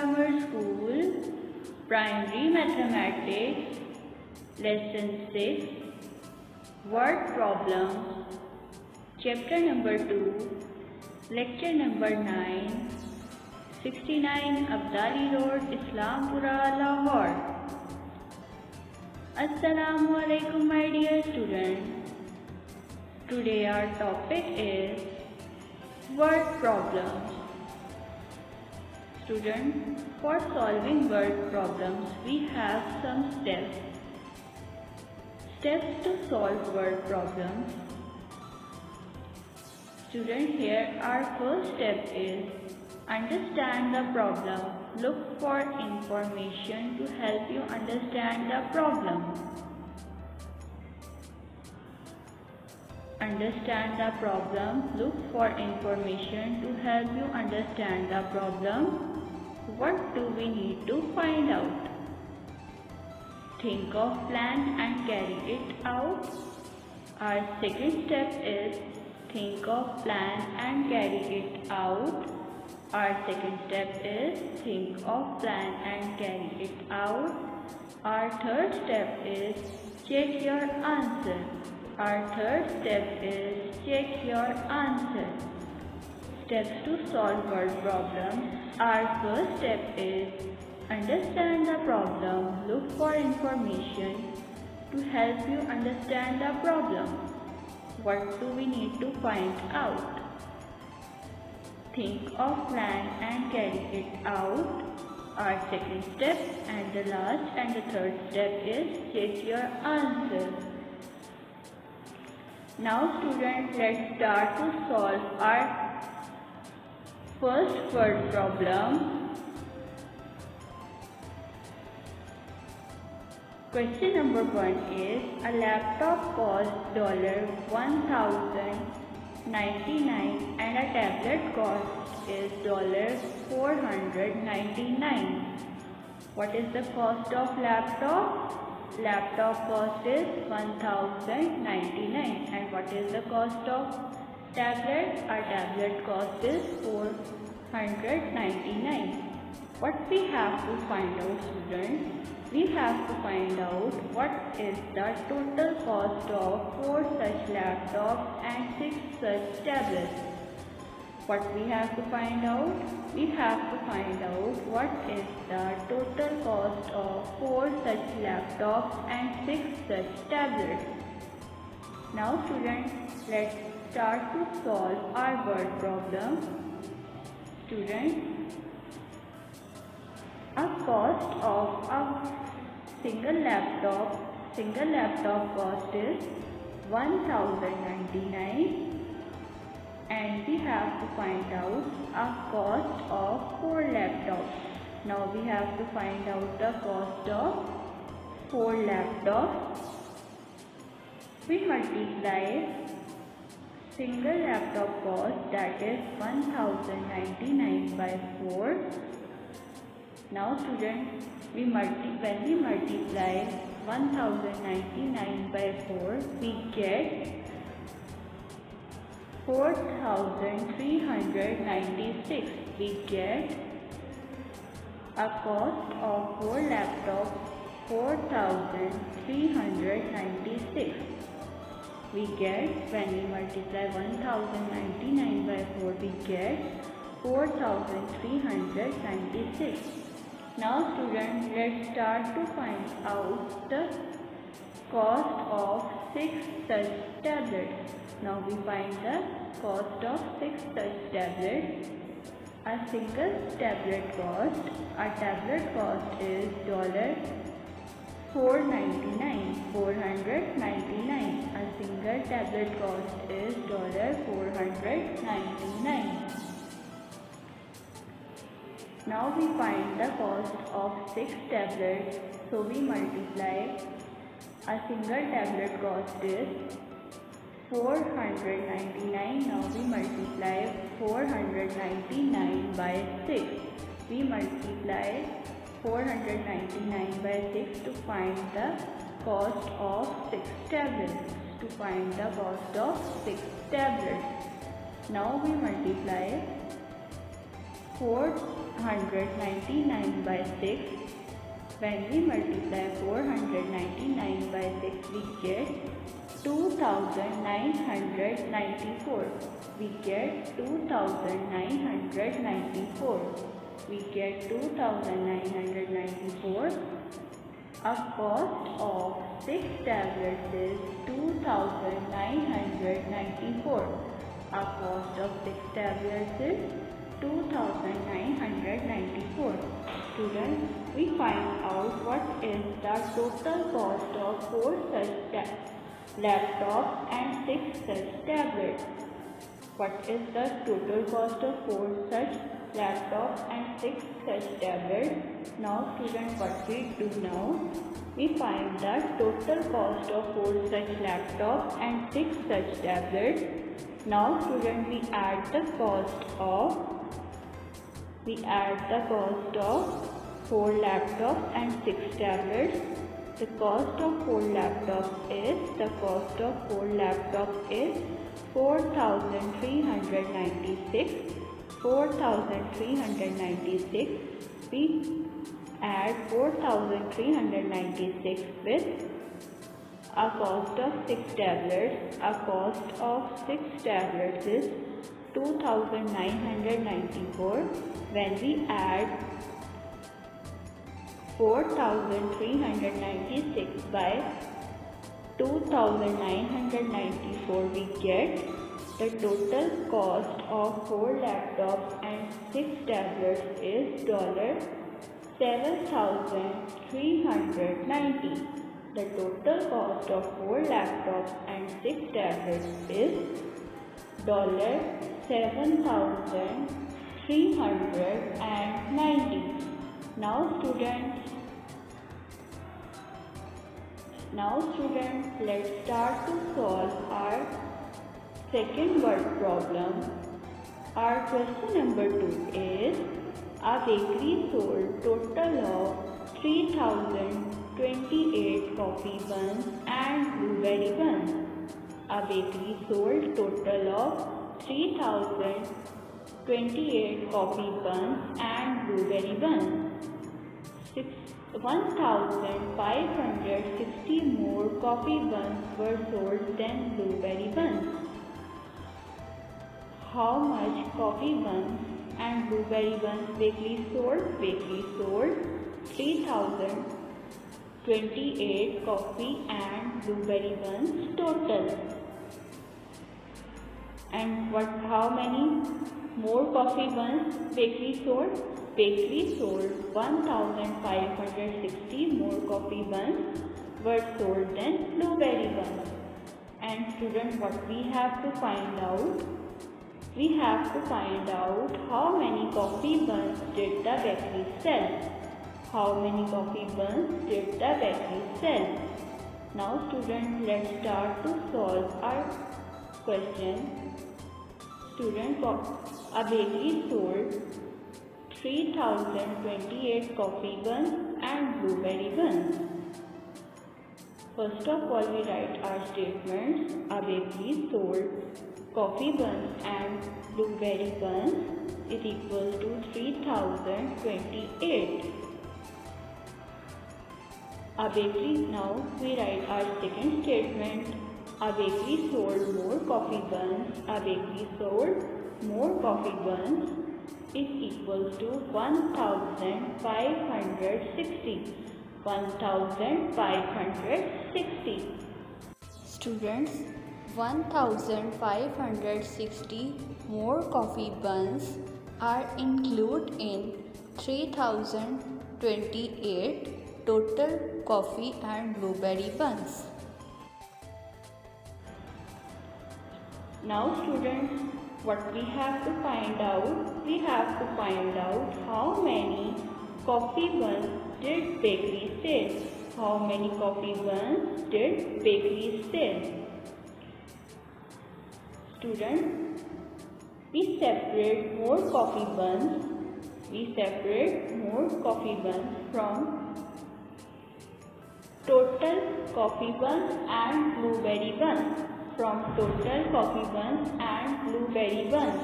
Grammar School, Primary Mathematics, Lesson 6, Word Problems, Chapter number 2, Lecture number 9, 69 Abdali Road, Islampura, Lahore. Assalamu alaikum my dear students. Today our topic is word problems. Students, for solving word problems we have some steps. Steps to solve word problems. Students, here our first step is understand the problem. Look for information to help you understand the problem. Understand the problem. Look for information to help you understand the problem. What do we need to find out? Think of plan and carry it out. Our second step is think of plan and carry it out. Our second step is think of plan and carry it out. Our third step is check your answer. Our third step is check your answer. Steps to solve word problems. Our first step is understand the problem. Look for information to help you understand the problem. What do we need to find out? Think of plan and carry it out. Our second step and the last and the third step is check your answer. Now students, let's start to solve our first word problem. Question number 1 is a laptop costs $1,099 and a tablet cost is $499. What is the cost of laptop? Laptop cost is $1,099. And what is the cost of tablet? Our tablet cost is $499. What we have to find out, students? We have to find out what is the total cost of 4 such laptops and 6 such tablets. What we have to find out? We have to find out what is the total cost of 4 such laptops and 6 such tablets. Now students, let's start to solve our word problem. Students, a cost of a single laptop cost is $1,099 and we have to find out a cost of 4 laptops. Now we have to find out the cost of 4 laptops. We multiply single laptop cost, that is $1,099 by 4. Now students, when we multiply 1099 by 4, we get 4,396. We get a cost of 4 laptops, 4,396. We get, when we multiply 1099 by 4, we get 4,396. Now students, let's start to find out the cost of 6 such tablets. Now we find the cost of 6 such tablets. A single tablet cost, our tablet cost is $499. A single tablet cost is $499. Now we find the cost of 6 tablets, so we multiply. A single tablet cost is $499. Now we multiply 499 by 6. We multiply 499 by 6 to find the cost of 6 tablets. Now we multiply 4 499 by 6. When we multiply 499 by 6, we get 2994. We get 2994. We get 2994. A cost of 6 tablets is 2994. A cost of 6 tablets is 2994. Students, we find out what is the total cost of 4 such laptops and 6 such tablets. What is the total cost of 4 such laptops and 6 such tablets? Now students, what we do now? We find the total cost of 4 such laptops and 6 such tablets. Now students, we add the cost of 4 laptops and 6 tablets. The cost of 4 laptops is 4,396. 4,396. We add 4,396 with a cost of 6 tablets. A cost of 6 tablets is 2,994. When we add 4,396 by 2,994, we get the total cost of 4 laptops and 6 tablets is $7,390. The total cost of 4 laptops and 6 tablets is $7,390. Now students, let's start to solve our second word problem. Our question number 2 is, a bakery sold total of 3,028 coffee buns and blueberry buns. A bakery sold total of 3,028 coffee buns and blueberry buns. 1,560 more coffee buns were sold than blueberry buns. How much coffee buns and blueberry buns bakery sold? Bakery sold 3,028 coffee and blueberry buns total. And how many more coffee buns bakery sold? Bakery sold 1,560 more coffee buns were sold than blueberry buns. And students, what we have to find out? We have to find out how many coffee buns did the bakery sell. How many coffee buns did the bakery sell? Now students, let's start to solve our question. Students, a bakery sold 3,028 coffee buns and blueberry buns. First of all, we write our statements. A bakery sold coffee buns and blueberry buns is equal to 3,028. Now we write our second statement. A bakery sold more coffee buns. A bakery sold more coffee buns is equal to 1,560. 1,560. Students, 1,560 more coffee buns are included in 3,028 total coffee and blueberry buns. Now students, what we have to find out? We have to find out how many coffee buns did bakery sell? How many coffee buns did bakery sell? Students, we separate more coffee buns. We separate more coffee buns from total coffee buns and blueberry buns. From total coffee buns and blueberry buns.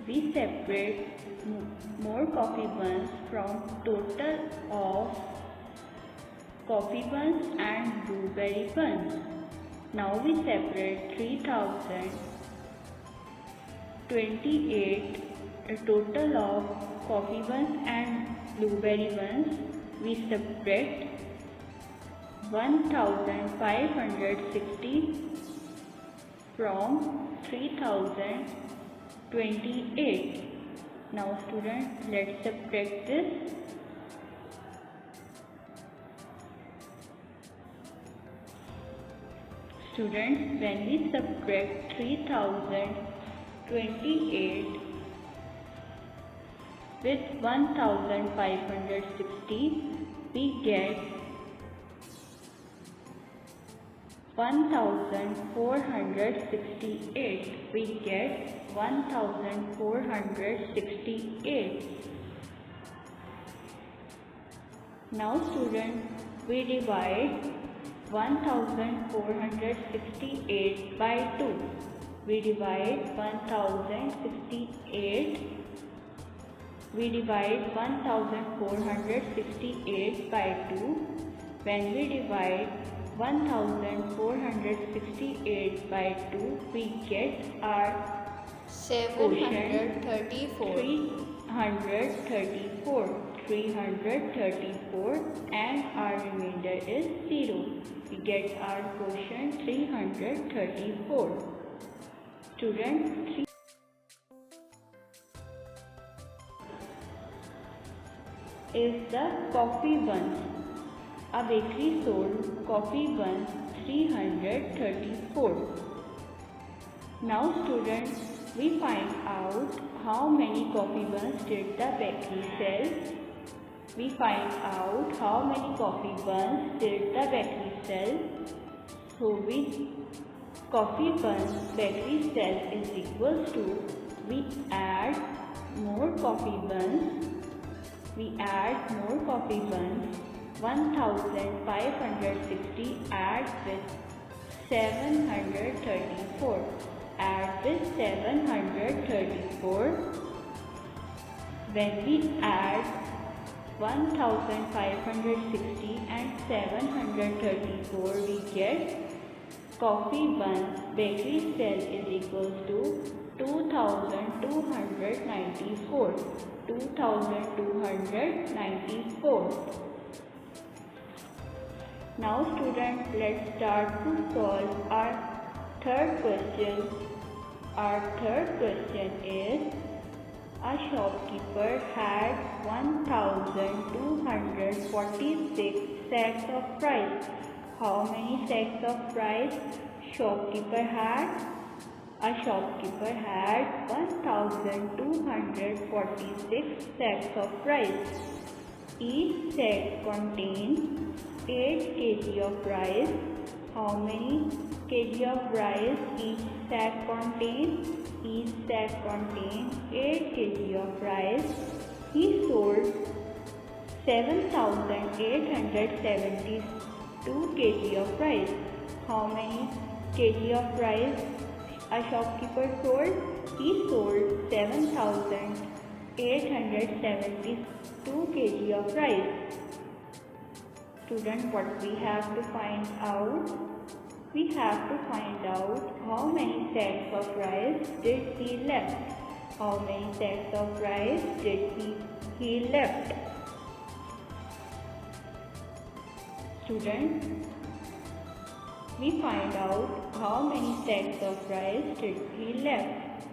we separate more coffee buns from total of coffee buns and blueberry buns. Now we separate 3028, a total of coffee buns and blueberry buns. We separate 1560 from 3028. Now students, let's subtract this. Students, when we subtract 3028 with 1560, we get 1468. We get 1468. Now students, we divide 1468 by 2. We divide 1468 by 2. When we divide 1468 by 2, we get our 334, and our remainder is 0. We get our quotient 334. Students, is the coffee buns. A bakery sold coffee buns 334. Now students, we find out how many coffee buns did the bakery sell. We find out how many coffee buns did the bakery sell. So coffee buns bakery sell is equals to, we add more coffee buns. 1560 add with 734. Add with 734. When we add 1560 and 734, we get coffee buns bakery sell is equals to 2294. 2294. Now students, let's start to solve our third question. Our third question is, a shopkeeper had 1246 sacks of rice. How many sacks of rice shopkeeper had? A shopkeeper had 1246 sacks of rice. Each sack contains 8 kg of rice. How many kg of rice each sack contains? Each sack contains 8 kg of rice. He sold 7,872 kg of rice. How many kg of rice a shopkeeper sold? He sold 7,872 kg of rice. Student, what we have to find out? We have to find out how many sacks of rice did he left. How many sacks of rice did he left? Student, we find out how many sacks of rice did he left.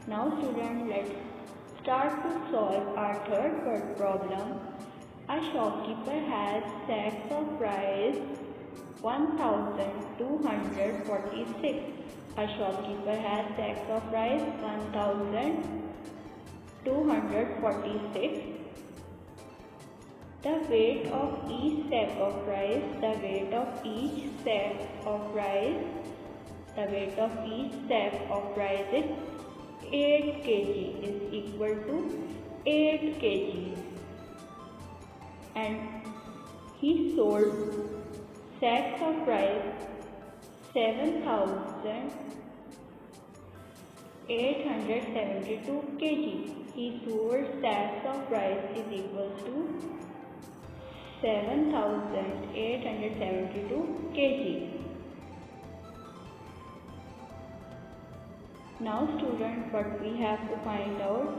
Now student, let's start to solve our third word problem. A shopkeeper has sacks of rice 1246. A shopkeeper has sacks of rice 1246. The weight of each sack of rice, the weight of each sack of rice, the weight of each sack of rice is 8 kg, is equal to 8 kg. And he sold sacks of rice 7,872 872 kg. He sold sacks of rice is equal to 7,872 kg. Now student, what we have to find out?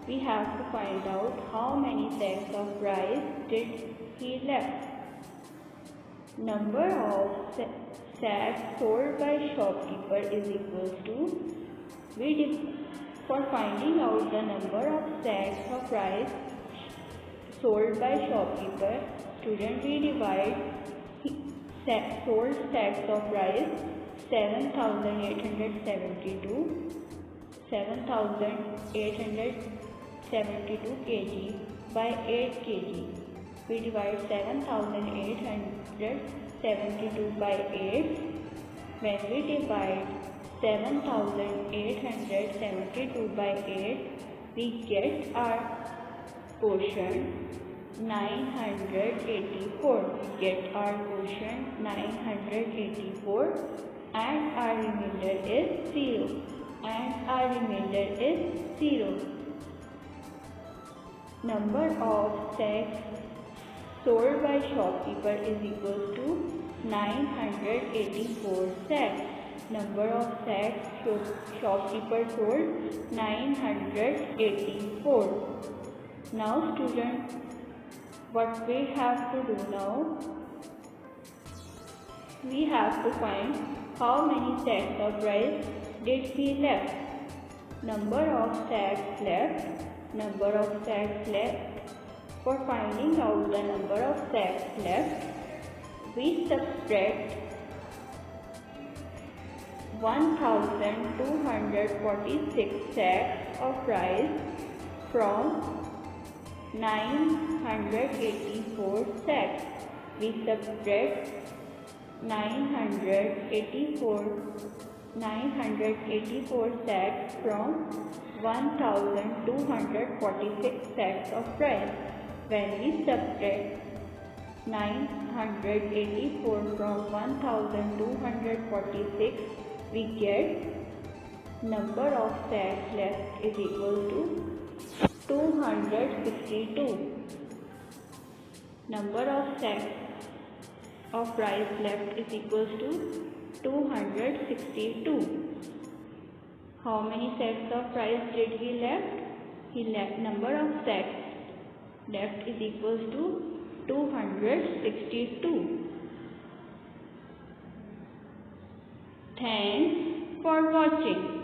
We have to find out how many sacks of rice did he left. Number of sacks sold by shopkeeper is equal to, for finding out the number of sacks of rice sold by shopkeeper, student, we divide sold sacks of rice 7,872 kg by 8 kg. We divide 7,872 by 8. When we divide 7,872 by 8, we get our quotient 984. We get our quotient 984 and our remainder is 0. Number of sacks sold by shopkeeper is equal to 984 sacks. Number of sacks shopkeeper sold 984. Now student, what we have to do now? We have to find how many sacks of rice did he left. Number of sacks left. For finding out the number of sacks left, we subtract 1,246 sacks of rice from 984 sacks. We subtract 984 sacks from 1,246 sacks of rice. When we subtract 984 from 1,246, we get number of sacks left is equal to 262. Number of sacks of rice left is equal to 262. How many sacks of rice did he left? Number of sacks left is equal to 262. Thanks for watching.